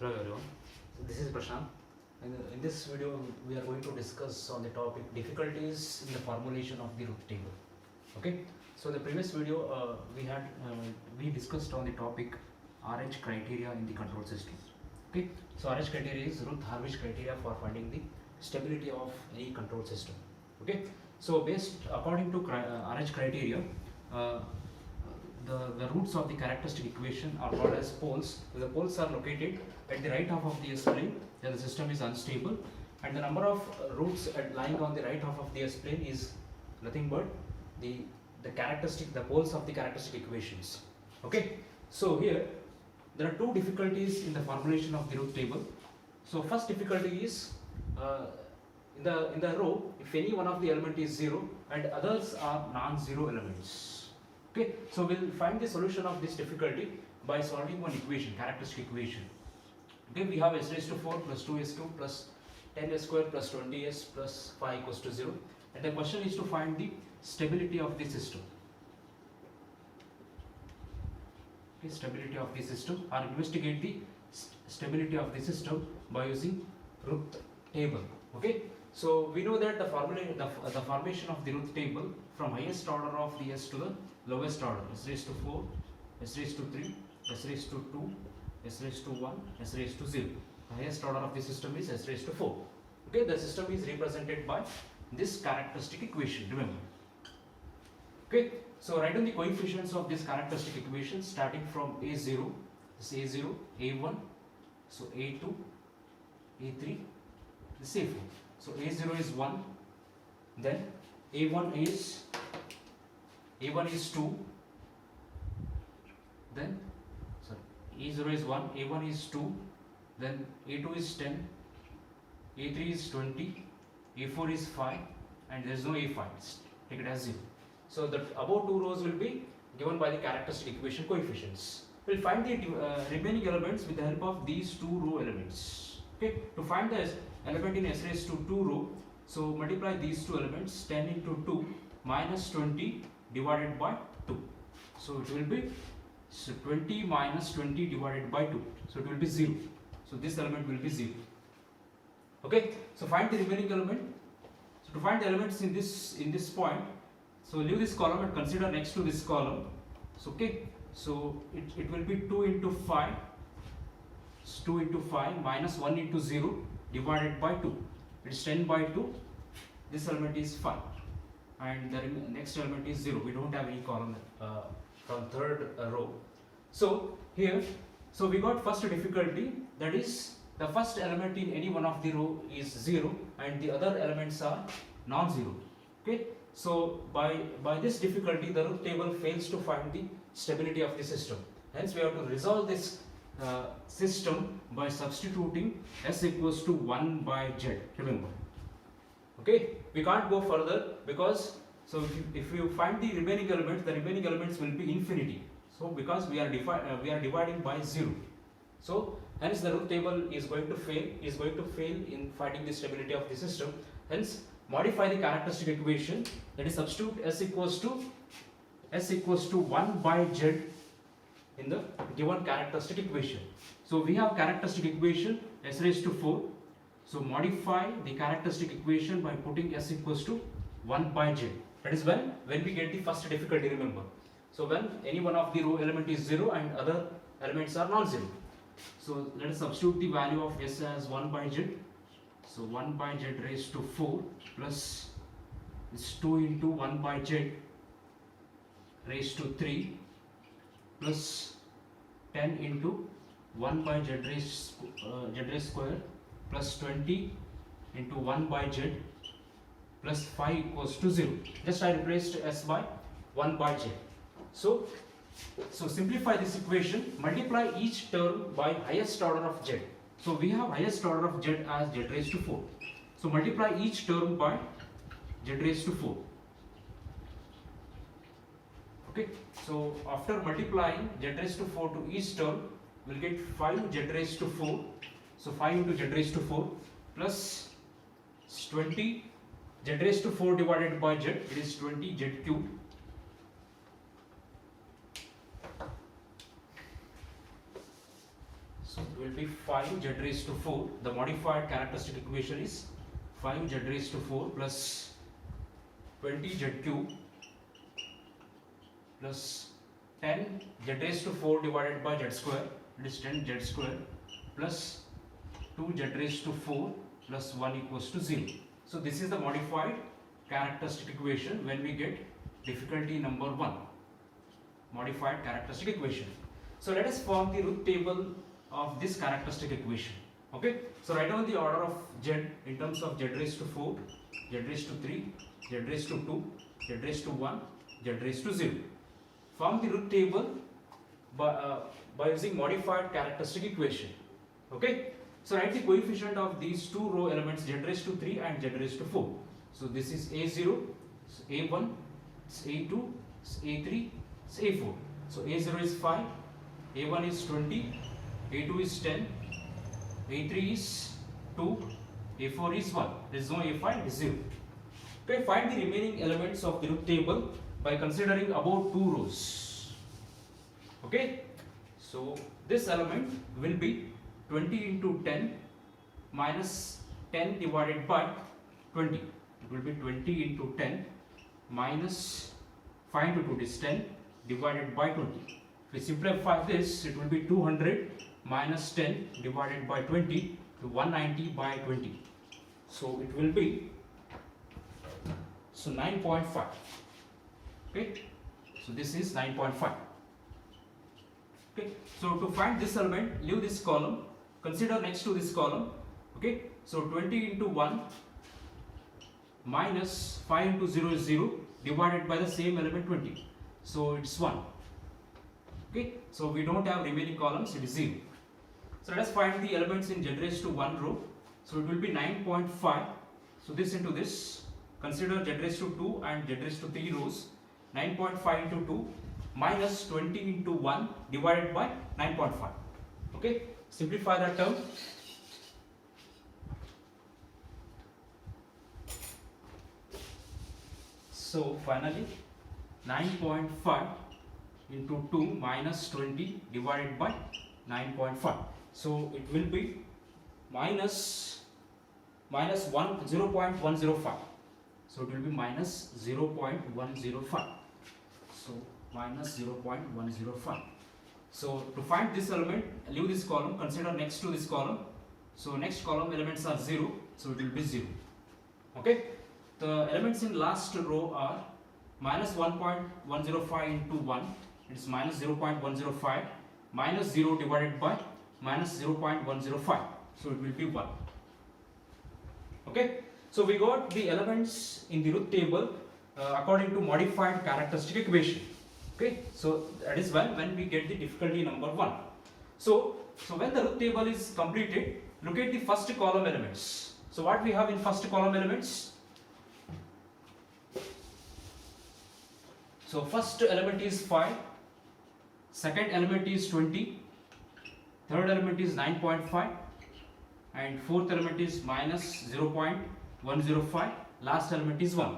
Hello everyone, this is Prashant, and in this video we are going to discuss on the topic difficulties in the formulation of the Routh table. Okay, so the previous video we discussed on the topic RH criteria in the control system. Okay, so RH criteria is Routh-Harwich criteria for finding the stability of any control system. Okay, so based according to RH criteria, the roots of the characteristic equation are called as poles. The poles are located at the right half of the S-plane, then the system is unstable, and the number of roots lying on the right half of the S-plane is nothing but the poles of the characteristic equations. Okay, so here there are two difficulties in the formulation of the Routh table. So first difficulty is in the row, if any one of the element is 0 and others are non-zero elements. Okay, so we'll find the solution of this difficulty by solving one equation, characteristic equation. Okay, we have s raised to 4 plus 2s2 plus 10s square plus 20s plus 5 equals to 0, and the question is to find the stability of the system. Okay, stability of the system, or investigate the stability of the system by using Routh table. Okay, so we know that the formation of the Routh table from highest order of the S to the lowest order, s raised to 4, s raised to 3, s raised to 2, s raised to 1, s raised to 0. The highest order of the system is s raised to 4. Okay, the system is represented by this characteristic equation, remember. Okay, so write down the coefficients of this characteristic equation starting from A0, this A0, A1, so A2, A3, this A4. So A0 is 1, then A1 is 2, then A0 is 1, A1 is 2, then A2 is 10, A3 is 20, A4 is 5, and there is no A5, take it as 0. So the above two rows will be given by the characteristic equation coefficients. We will find the remaining elements with the help of these two row elements. Okay, to find the element in s raised to 2 row, so multiply these two elements, 10 into 2 minus 20 divided by 2. So it will be 20 minus 20 divided by 2. So it will be 0. So this element will be 0. Okay, so find the remaining element. So to find the elements in this point, so leave this column and consider next to this column. So okay, so it will be 2 into 5. It's 2 into 5 minus 1 into 0 divided by 2. It is 10 by 2. This element is 5. And the next element is 0. We don't have any column from third row. So here, so we got first difficulty, that is the first element in any one of the row is 0 and the other elements are non-zero. Okay, so by this difficulty the Routh table fails to find the stability of the system. Hence we have to resolve this system by substituting s equals to 1 by z, remember. Okay, we can't go further because if you find the remaining elements, the remaining elements will be infinity. So because we are dividing by 0, so hence the Routh table is going to fail in finding the stability of the system. Hence modify the characteristic equation, that is substitute s equals to 1 by z in the given characteristic equation. So we have characteristic equation s raised to 4. So modify the characteristic equation by putting s equals to 1 by z. That is when we get the first difficulty, remember. So when any one of the row element is 0 and other elements are non-zero. So let us substitute the value of s as 1 by z. So 1 by z raised to 4 plus this 2 into 1 by z raised to 3 plus 10 into 1 by z raised square plus 20 into 1 by z plus 5 equals to 0. Just I replaced s by 1 by z. So simplify this equation, multiply each term by highest order of z. So we have highest order of z as z raised to 4. So multiply each term by z raised to 4. Okay, so after multiplying z raised to 4 to each term, we'll get 5 z raised to 4. So 5 into z raised to 4 plus 20 z raised to 4 divided by z, it is 20 z cube. So it will be 5 z raised to 4. The modified characteristic equation is 5 z raised to 4 plus 20 z cube plus 10 z raised to 4 divided by z square, it is 10 z square, plus 2 z raised to 4 plus 1 equals to 0. So this is the modified characteristic equation when we get difficulty number 1, modified characteristic equation. So let us form the root table of this characteristic equation. Okay, so write down the order of z in terms of z raised to 4, z raised to 3, z raised to 2, z raised to 1, z raised to 0. Form the root table by using modified characteristic equation. Okay, so write the coefficient of these two row elements z raised to 3 and z raised to 4. So this is A0, A1, A2, A3, A4. So A0 is 5, A1 is 20, A2 is 10, A3 is 2, A4 is 1. There is no A5, it is 0. Okay, find the remaining elements of the root table by considering about two rows. Okay, so this element will be 20 into 10 minus 10 divided by 20. It will be 20 into 10 minus 5 into 2 is 10 divided by 20. If we simplify this, it will be 200 minus 10 divided by 20 to 190 by 20. So it will be 9.5. Okay, so this is 9.5. Okay, so to find this element, leave this column, consider next to this column. Okay, so 20 into 1 minus 5 into 0 is 0 divided by the same element 20. So it's 1. Okay, so we don't have remaining columns, it is 0. So let us find the elements in z raised to 1 row. So it will be 9.5. So this into this, consider z raised to 2 and z raised to 3 rows. 9.5 into 2 minus 20 into 1 divided by 9.5. Okay, simplify that term. So finally 9.5 into 2 minus 20 divided by 9.5. So it will be minus 0.105. So it will be minus 0.105. So minus 0.105. So to find this element, leave this column, consider next to this column. So next column elements are 0, so it will be 0. Okay, the elements in last row are minus 1.105 into 1, it is minus 0.105, minus 0 divided by minus 0.105, so it will be 1. Okay, so we got the elements in the root table according to modified characteristic equation. Okay, so that is when we get the difficulty number 1. So when the root table is completed, look at the first column elements. So what we have in first column elements? So first element is 5, second element is 20, third element is 9.5, and fourth element is minus 0.105, last element is 1.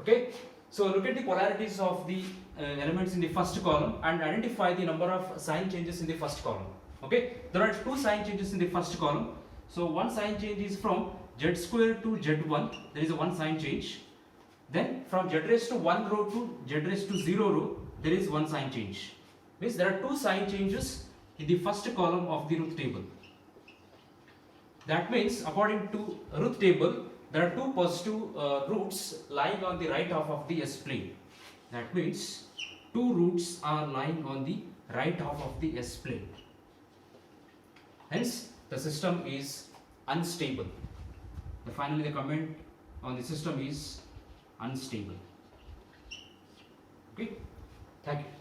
Okay, so look at the polarities of the elements in the first column and identify the number of sign changes in the first column. Okay, there are two sign changes in the first column. So one sign change is from z square to z1, there is a one sign change. Then from z raised to 1 row to z raised to 0 row, there is one sign change. Means there are two sign changes in the first column of the root table. That means according to root table, there are two positive roots lying on the right half of the S plane. That means two roots are lying on the right half of the S plane. Hence, the system is unstable. Finally, the comment on the system is unstable. Okay, thank you.